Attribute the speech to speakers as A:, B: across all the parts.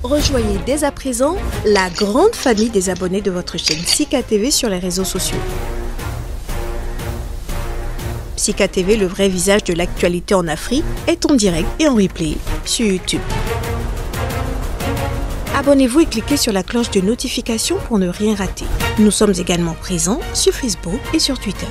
A: Rejoignez dès à présent la grande famille des abonnés de votre chaîne Sika TV sur les réseaux sociaux. Sika TV, le vrai visage de l'actualité en Afrique, est en direct et en replay sur YouTube. Abonnez-vous et cliquez sur la cloche de notification pour ne rien rater. Nous sommes également présents sur Facebook et sur Twitter.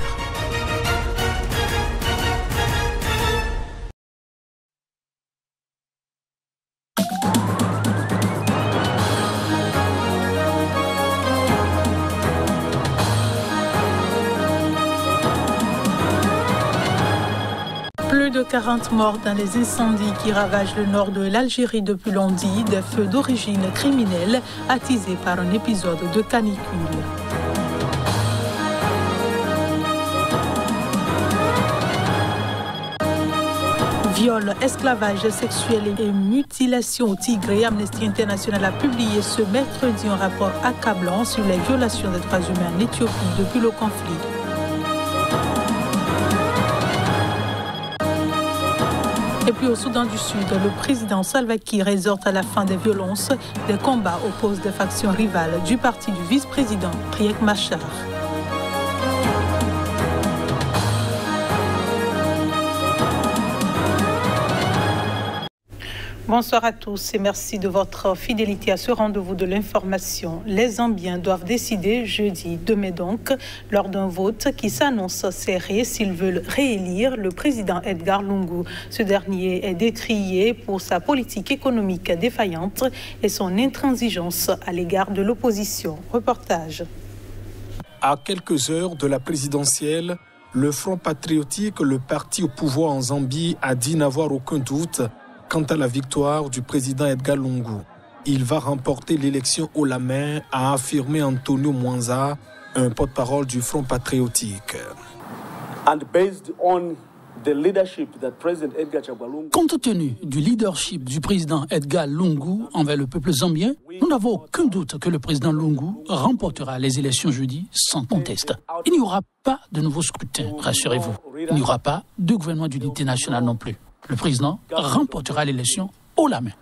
B: Plus de 40 morts dans les incendies qui ravagent le nord de l'Algérie depuis lundi, des feux d'origine criminelle attisés par un épisode de canicule. Viol, esclavage sexuel et mutilation au Tigré, Amnesty International a publié ce mercredi un rapport accablant sur les violations des droits humains en Éthiopie depuis le conflit. Et puis au Soudan du Sud, le président Salva Kiir exhorte à la fin des violences. Des combats opposent des factions rivales du parti du vice-président Riek Machar. Bonsoir à tous et merci de votre fidélité à ce rendez-vous de l'information. Les Zambiens doivent décider jeudi 2 mai donc, lors d'un vote qui s'annonce serré s'ils veulent réélire le président Edgar Lungu. Ce dernier est décrié pour sa politique économique défaillante et son intransigeance à l'égard de l'opposition. Reportage.
C: À quelques heures de la présidentielle, le Front patriotique, le parti au pouvoir en Zambie, a dit n'avoir aucun doute quant à la victoire du président Edgar Lungu. Il va remporter l'élection haut la main, a affirmé Antonio Mwanza, un porte-parole du Front patriotique.
D: Compte tenu du leadership du président Edgar Lungu envers le peuple zambien, nous n'avons aucun doute que le président Lungu remportera les élections jeudi sans conteste. Il n'y aura pas de nouveau scrutin, rassurez-vous. Il n'y aura pas de gouvernement d'unité nationale non plus. Le président remportera l'élection haut la main.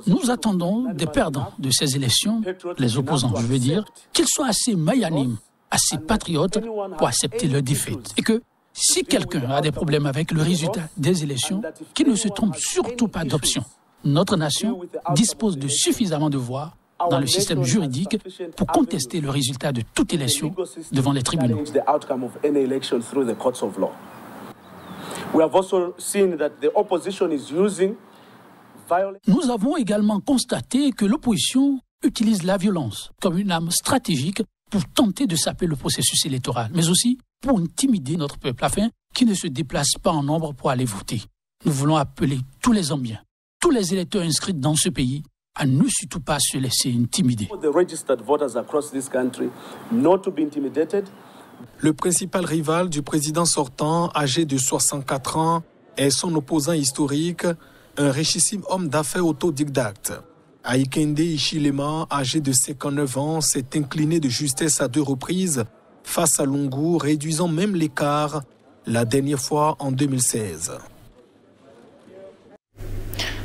D: Nous attendons des perdants de ces élections, les opposants, je veux dire, qu'ils soient assez magnanimes, assez patriotes pour accepter leur défaite. Et que si quelqu'un a des problèmes avec le résultat des élections, qu'il ne se trompe surtout pas d'option. Notre nation dispose de suffisamment de voix dans le système juridique pour contester le résultat de toute élection devant les tribunaux. Nous avons également constaté que l'opposition utilise la violence comme une arme stratégique pour tenter de saper le processus électoral, mais aussi pour intimider notre peuple afin qu'il ne se déplace pas en nombre pour aller voter. Nous voulons appeler tous les Zambiens, tous les électeurs inscrits dans ce pays, à ne surtout pas se laisser intimider.
C: Le principal rival du président sortant, âgé de 64 ans, est son opposant historique, un richissime homme d'affaires autodidacte. Aikende Hichilema, âgé de 59 ans, s'est incliné de justesse à 2 reprises face à Lungu, réduisant même l'écart, la dernière fois en 2016.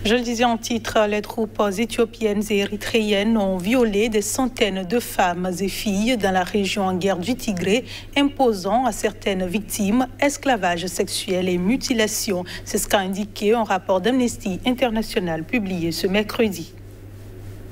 B: Je le disais en titre, les troupes éthiopiennes et érythréennes ont violé des centaines de femmes et filles dans la région en guerre du Tigré, imposant à certaines victimes esclavage sexuel et mutilation. C'est ce qu'a indiqué un rapport d'Amnesty International publié ce mercredi.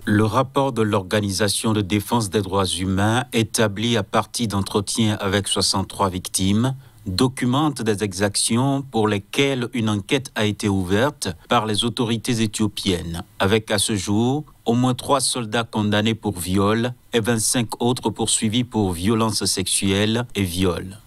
E: Le rapport de l'Organisation de défense des droits humains, établi à partir d'entretiens avec 63 victimes, documente des exactions pour lesquelles une enquête a été ouverte par les autorités éthiopiennes, avec à ce jour au moins 3 soldats condamnés pour viol et 25 autres poursuivis pour violences sexuelles et viol.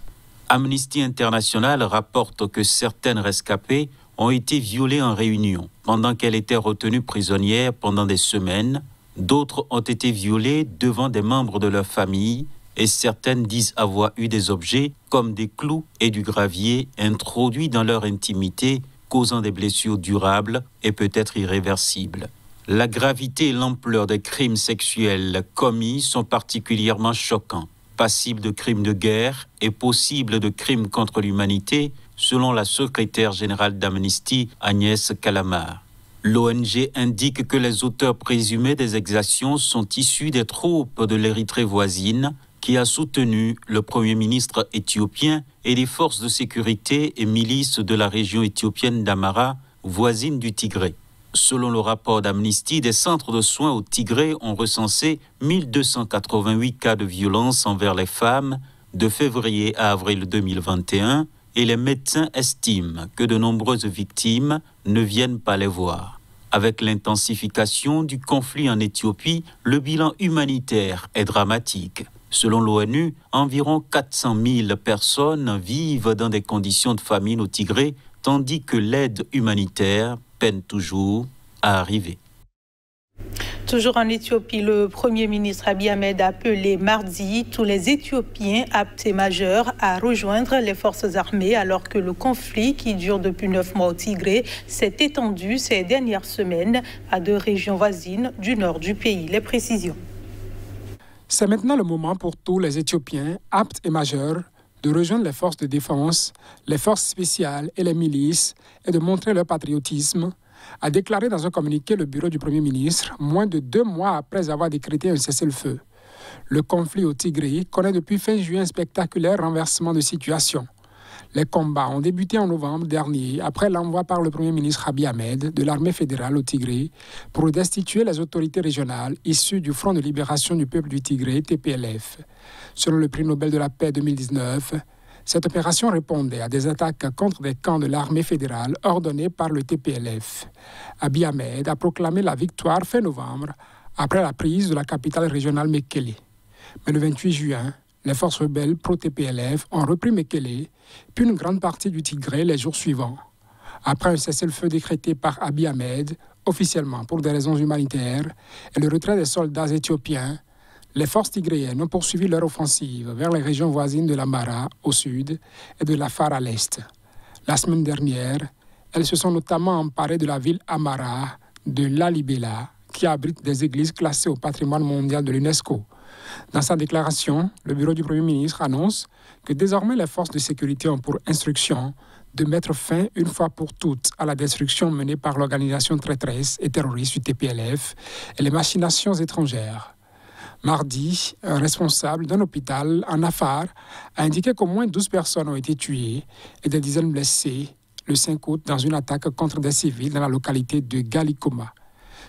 E: Amnesty International rapporte que certaines rescapées ont été violées en réunion pendant qu'elles étaient retenues prisonnières pendant des semaines. D'autres ont été violées devant des membres de leur famille et certaines disent avoir eu des objets comme des clous et du gravier introduits dans leur intimité, causant des blessures durables et peut-être irréversibles. La gravité et l'ampleur des crimes sexuels commis sont particulièrement choquants. passibles de crimes de guerre et possibles de crimes contre l'humanité, selon la secrétaire générale d'Amnesty, Agnès Calamard. L'ONG indique que les auteurs présumés des exactions sont issus des troupes de l'Érythrée voisine, qui a soutenu le Premier ministre éthiopien et les forces de sécurité et milices de la région éthiopienne d'Amara, voisine du Tigré. Selon le rapport d'Amnesty, des centres de soins au Tigré ont recensé 1288 cas de violence envers les femmes de février à avril 2021 et les médecins estiment que de nombreuses victimes ne viennent pas les voir. Avec l'intensification du conflit en Éthiopie, le bilan humanitaire est dramatique. Selon l'ONU, environ 400 000 personnes vivent dans des conditions de famine au Tigré, tandis que l'aide humanitaire peine toujours à arriver.
B: Toujours en Éthiopie, le Premier ministre Abiy Ahmed a appelé mardi tous les Éthiopiens aptes et majeurs à rejoindre les forces armées alors que le conflit qui dure depuis 9 mois au Tigré s'est étendu ces dernières semaines à 2 régions voisines du nord du pays. Les précisions.
F: C'est maintenant le moment pour tous les Éthiopiens aptes et majeurs de rejoindre les forces de défense, les forces spéciales et les milices et de montrer leur patriotisme, a déclaré dans un communiqué le bureau du Premier ministre, moins de 2 mois après avoir décrété un cessez-le-feu. Le conflit au Tigré connaît depuis fin juin un spectaculaire renversement de situation. Les combats ont débuté en novembre dernier après l'envoi par le Premier ministre Abiy Ahmed de l'armée fédérale au Tigré pour destituer les autorités régionales issues du Front de libération du peuple du Tigré, TPLF. Selon le prix Nobel de la paix 2019, cette opération répondait à des attaques contre des camps de l'armée fédérale ordonnées par le TPLF. Abiy Ahmed a proclamé la victoire fin novembre après la prise de la capitale régionale Mekele. Mais le 28 juin, les forces rebelles pro-TPLF ont repris Mekele, puis une grande partie du Tigré les jours suivants. Après un cessez-le-feu décrété par Abiy Ahmed, officiellement pour des raisons humanitaires, et le retrait des soldats éthiopiens, les forces tigréennes ont poursuivi leur offensive vers les régions voisines de l'Amara au sud et de l'Afar à l'est. La semaine dernière, elles se sont notamment emparées de la ville Amara de Lalibela, qui abrite des églises classées au patrimoine mondial de l'UNESCO. Dans sa déclaration, le bureau du Premier ministre annonce que désormais les forces de sécurité ont pour instruction de mettre fin une fois pour toutes à la destruction menée par l'organisation traîtresse et terroriste du TPLF et les machinations étrangères. Mardi, un responsable d'un hôpital en Afar a indiqué qu'au moins 12 personnes ont été tuées et des dizaines blessées le 5 août dans une attaque contre des civils dans la localité de Galikoma.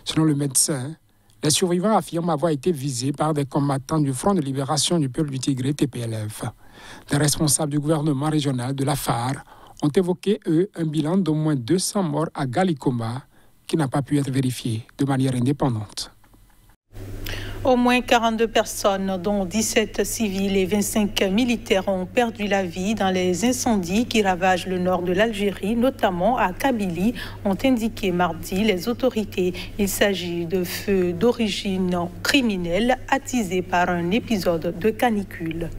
F: Selon le médecin, les survivants affirment avoir été visés par des combattants du Front de libération du peuple du Tigré, TPLF. Des responsables du gouvernement régional de l'Afar ont évoqué, eux, un bilan d'au moins 200 morts à Galikoma qui n'a pas pu être vérifié de manière indépendante.
B: Au moins 42 personnes, dont 17 civils et 25 militaires, ont perdu la vie dans les incendies qui ravagent le nord de l'Algérie, notamment à Kabylie, ont indiqué mardi les autorités. Il s'agit de feux d'origine criminelle attisés par un épisode de canicule.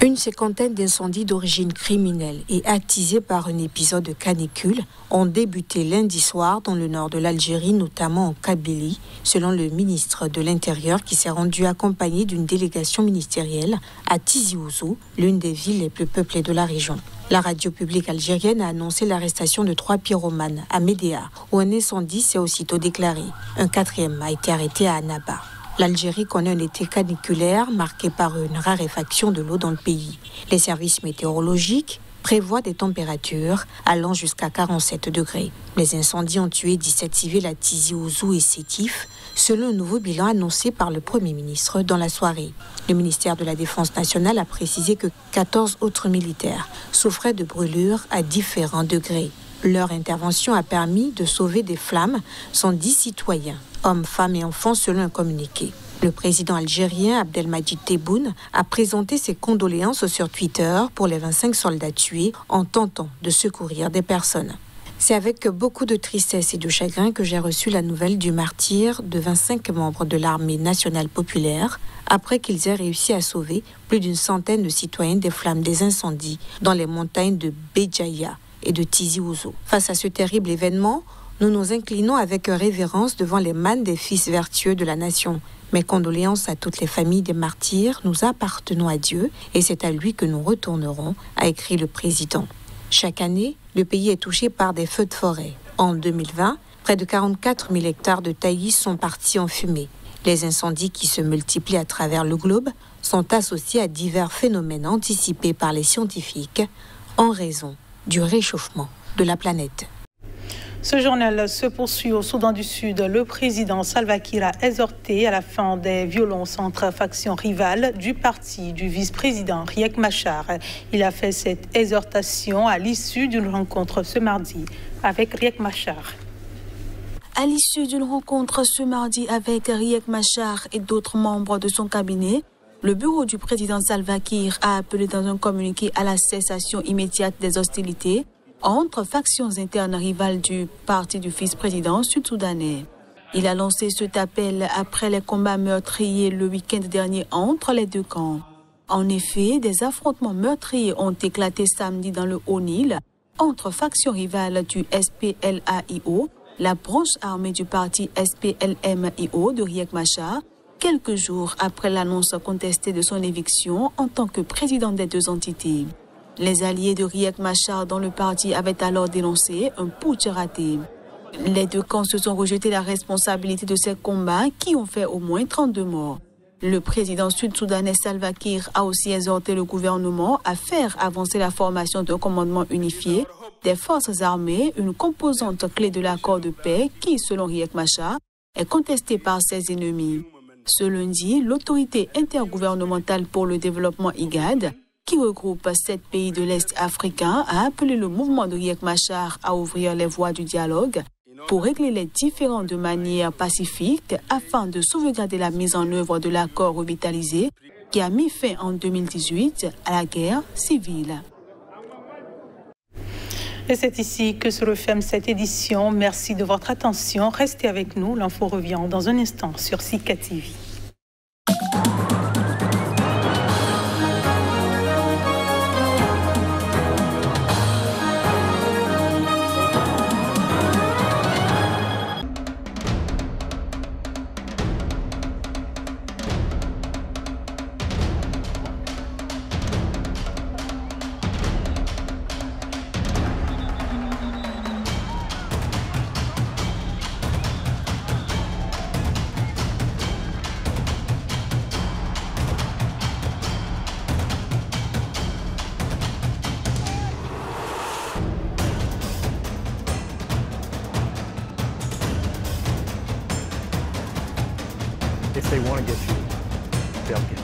A: Une cinquantaine d'incendies d'origine criminelle et attisés par un épisode de canicule ont débuté lundi soir dans le nord de l'Algérie, notamment en Kabylie, selon le ministre de l'Intérieur qui s'est rendu accompagné d'une délégation ministérielle à Tizi Ouzou, l'une des villes les plus peuplées de la région. La radio publique algérienne a annoncé l'arrestation de 3 pyromanes à Médéa, où un incendie s'est aussitôt déclaré. Un 4e a été arrêté à Annaba. L'Algérie connaît un été caniculaire marqué par une raréfaction de l'eau dans le pays. Les services météorologiques prévoient des températures allant jusqu'à 47 degrés. Les incendies ont tué 17 civils à Tizi Ouzou et Sétif, selon un nouveau bilan annoncé par le Premier ministre dans la soirée. Le ministère de la Défense nationale a précisé que 14 autres militaires souffraient de brûlures à différents degrés. Leur intervention a permis de sauver des flammes 110 citoyens, hommes, femmes et enfants, selon un communiqué. Le président algérien Abdelmadjid Tebboune a présenté ses condoléances sur Twitter pour les 25 soldats tués en tentant de secourir des personnes. C'est avec beaucoup de tristesse et de chagrin que j'ai reçu la nouvelle du martyre de 25 membres de l'armée nationale populaire après qu'ils aient réussi à sauver plus d'une centaine de citoyens des flammes des incendies dans les montagnes de Béjaïa et de Tizi Ouzou. Face à ce terrible événement, nous nous inclinons avec révérence devant les mânes des fils vertueux de la nation, Mes condoléances à toutes les familles des martyrs, nous appartenons à Dieu et c'est à lui que nous retournerons, a écrit le président. Chaque année, le pays est touché par des feux de forêt. En 2020, près de 44 000 hectares de taillis sont partis en fumée. Les incendies qui se multiplient à travers le globe sont associés à divers phénomènes anticipés par les scientifiques en raison du réchauffement de la planète.
B: Ce journal se poursuit au Soudan du Sud. Le président Salva Kiir a exhorté à la fin des violences entre factions rivales du parti du vice-président Riek Machar. Il a fait cette exhortation à l'issue d'une rencontre ce mardi avec Riek Machar.
G: À l'issue d'une rencontre ce mardi avec Riek Machar et d'autres membres de son cabinet, le bureau du président Salva Kiir a appelé dans un communiqué à la cessation immédiate des hostilités entre factions internes rivales du parti du vice-président sud-soudanais. Il a lancé cet appel après les combats meurtriers le week-end dernier entre les deux camps. En effet, des affrontements meurtriers ont éclaté samedi dans le Haut-Nil entre factions rivales du SPLA-IO, la branche armée du parti SPLM-IO de Riek Machar, quelques jours après l'annonce contestée de son éviction en tant que président des deux entités. Les alliés de Riek Machar dans le parti avaient alors dénoncé un putsch raté. Les deux camps se sont rejetés la responsabilité de ces combats qui ont fait au moins 32 morts. Le président sud-soudanais Salva Kiir a aussi exhorté le gouvernement à faire avancer la formation d'un commandement unifié des forces armées, une composante clé de l'accord de paix qui, selon Riek Machar, est contestée par ses ennemis. Ce lundi, l'autorité intergouvernementale pour le développement IGAD, qui regroupe 7 pays de l'Est africain, a appelé le mouvement de Riek Machar à ouvrir les voies du dialogue pour régler les différends de manière pacifique afin de sauvegarder la mise en œuvre de l'accord revitalisé qui a mis fin en 2018 à la guerre civile.
B: Et c'est ici que se referme cette édition. Merci de votre attention. Restez avec nous. L'info revient dans un instant sur Sika TV.
H: If they want to get you, they'll get you.